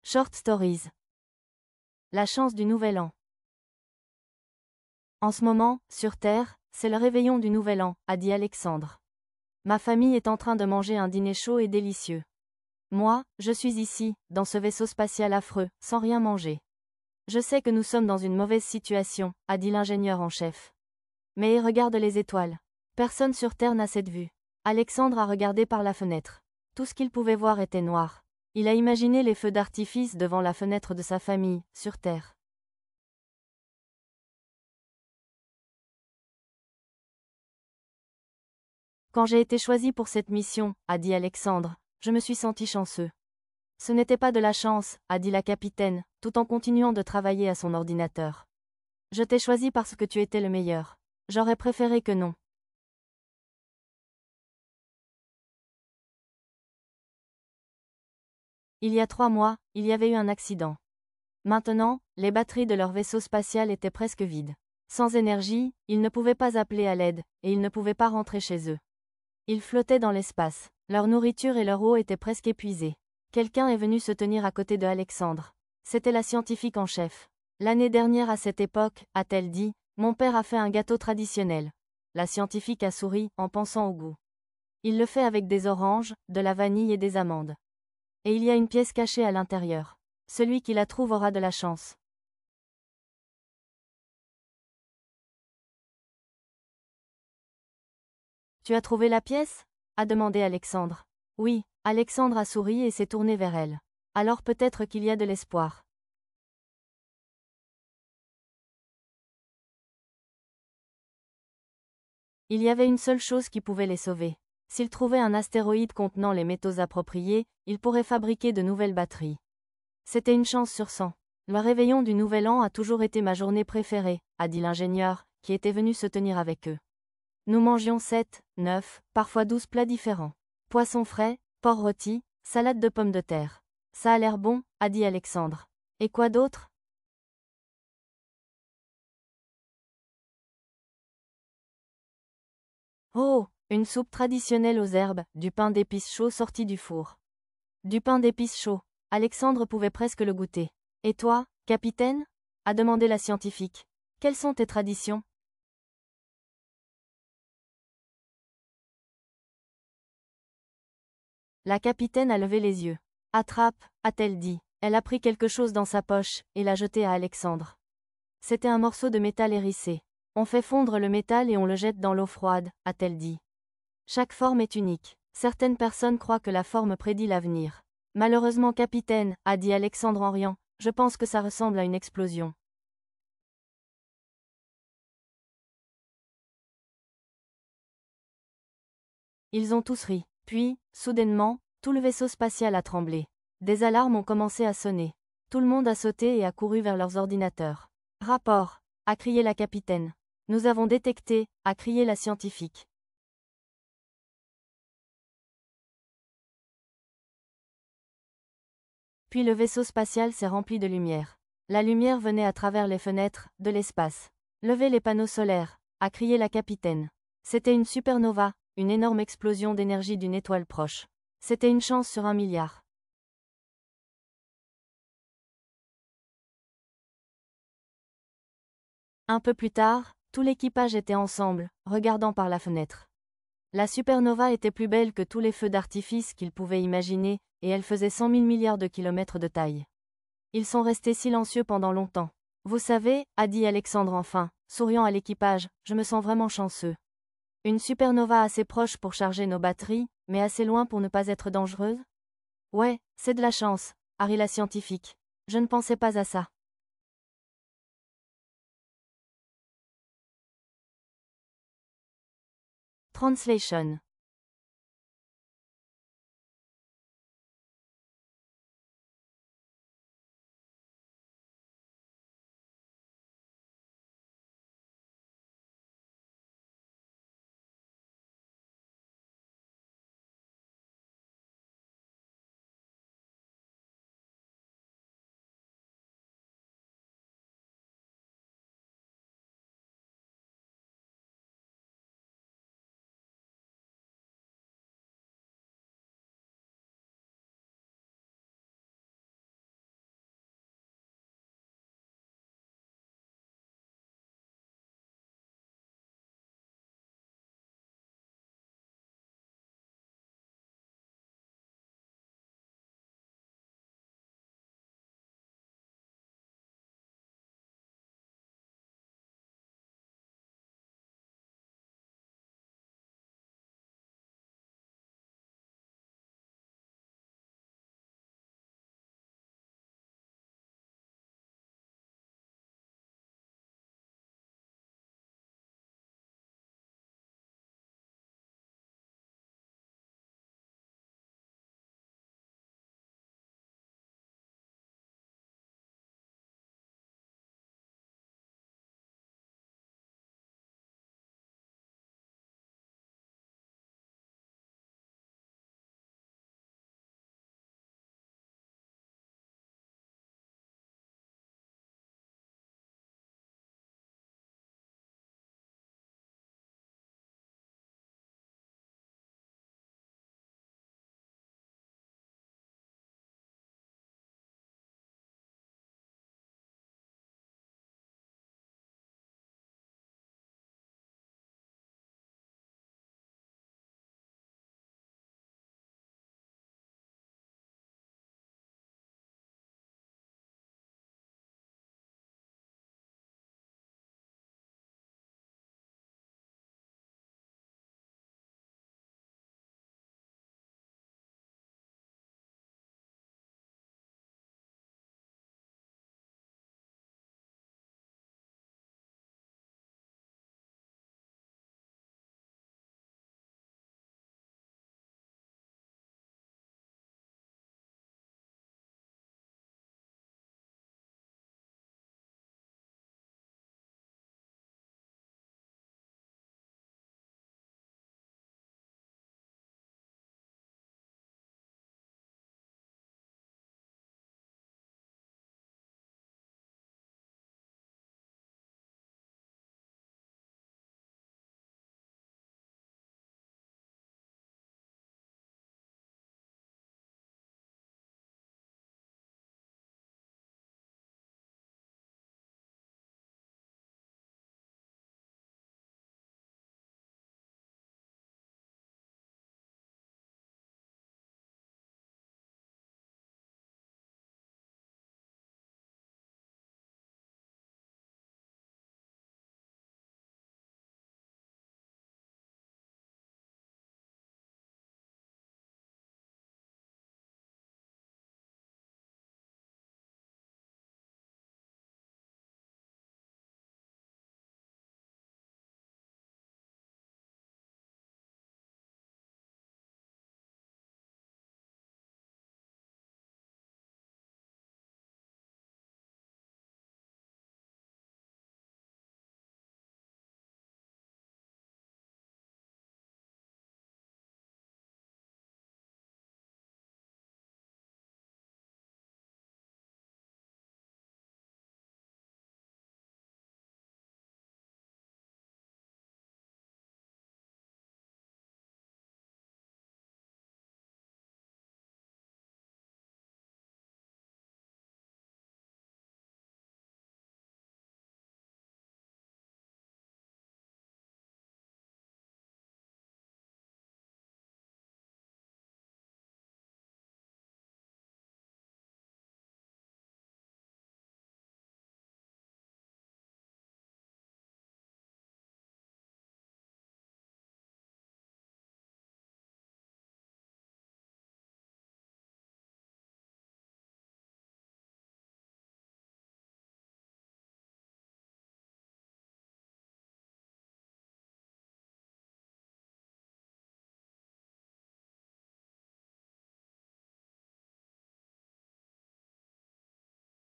Short Stories. La chance du Nouvel An. En ce moment, sur Terre, c'est le réveillon du Nouvel An, a dit Alexandre. Ma famille est en train de manger un dîner chaud et délicieux. Moi, je suis ici, dans ce vaisseau spatial affreux, sans rien manger. Je sais que nous sommes dans une mauvaise situation, a dit l'ingénieur en chef. Mais regarde les étoiles. Personne sur Terre n'a cette vue. Alexandre a regardé par la fenêtre. Tout ce qu'il pouvait voir était noir. Il a imaginé les feux d'artifice devant la fenêtre de sa famille, sur Terre. Quand j'ai été choisi pour cette mission, a dit Alexandre, je me suis senti chanceux. Ce n'était pas de la chance, a dit la capitaine, tout en continuant de travailler à son ordinateur. Je t'ai choisi parce que tu étais le meilleur. J'aurais préféré que non. Il y a 3 mois, il y avait eu un accident. Maintenant, les batteries de leur vaisseau spatial étaient presque vides. Sans énergie, ils ne pouvaient pas appeler à l'aide, et ils ne pouvaient pas rentrer chez eux. Ils flottaient dans l'espace. Leur nourriture et leur eau étaient presque épuisées. Quelqu'un est venu se tenir à côté de Alexandre. C'était la scientifique en chef. L'année dernière à cette époque, a-t-elle dit, mon père a fait un gâteau traditionnel. La scientifique a souri, en pensant au goût. Il le fait avec des oranges, de la vanille et des amandes. Et il y a une pièce cachée à l'intérieur. Celui qui la trouve aura de la chance. Tu as trouvé la pièce? A demandé Alexandre. Oui, Alexandre a souri et s'est tourné vers elle. Alors peut-être qu'il y a de l'espoir. Il y avait une seule chose qui pouvait les sauver. S'ils trouvaient un astéroïde contenant les métaux appropriés, ils pourraient fabriquer de nouvelles batteries. C'était une chance sur 100. Le réveillon du Nouvel An a toujours été ma journée préférée, a dit l'ingénieur, qui était venu se tenir avec eux. Nous mangions 7, 9, parfois 12 plats différents. Poisson frais, porc rôti, salade de pommes de terre. Ça a l'air bon, a dit Alexandre. Et quoi d'autre? Oh, une soupe traditionnelle aux herbes, du pain d'épices chaud sorti du four. Du pain d'épices chaud. Alexandre pouvait presque le goûter. Et toi, capitaine? A demandé la scientifique. Quelles sont tes traditions? La capitaine a levé les yeux. Attrape, a-t-elle dit. Elle a pris quelque chose dans sa poche, et l'a jeté à Alexandre. C'était un morceau de métal hérissé. On fait fondre le métal et on le jette dans l'eau froide, a-t-elle dit. Chaque forme est unique. Certaines personnes croient que la forme prédit l'avenir. Malheureusement, capitaine, a dit Alexandre en riant, je pense que ça ressemble à une explosion. Ils ont tous ri. Puis, soudainement, tout le vaisseau spatial a tremblé. Des alarmes ont commencé à sonner. Tout le monde a sauté et a couru vers leurs ordinateurs. Rapport, a crié la capitaine. Nous avons détecté, a crié la scientifique. Puis le vaisseau spatial s'est rempli de lumière. La lumière venait à travers les fenêtres, de l'espace. Levez les panneaux solaires, a crié la capitaine. C'était une supernova, une énorme explosion d'énergie d'une étoile proche. C'était une chance sur 1 milliard. Un peu plus tard, tout l'équipage était ensemble, regardant par la fenêtre. La supernova était plus belle que tous les feux d'artifice qu'ils pouvaient imaginer, et elle faisait 100 000 milliards de kilomètres de taille. Ils sont restés silencieux pendant longtemps. Vous savez, a dit Alexandre enfin, souriant à l'équipage, je me sens vraiment chanceux. Une supernova assez proche pour charger nos batteries, mais assez loin pour ne pas être dangereuse? Ouais, c'est de la chance, a ri la scientifique. Je ne pensais pas à ça. Translation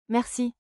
Merci,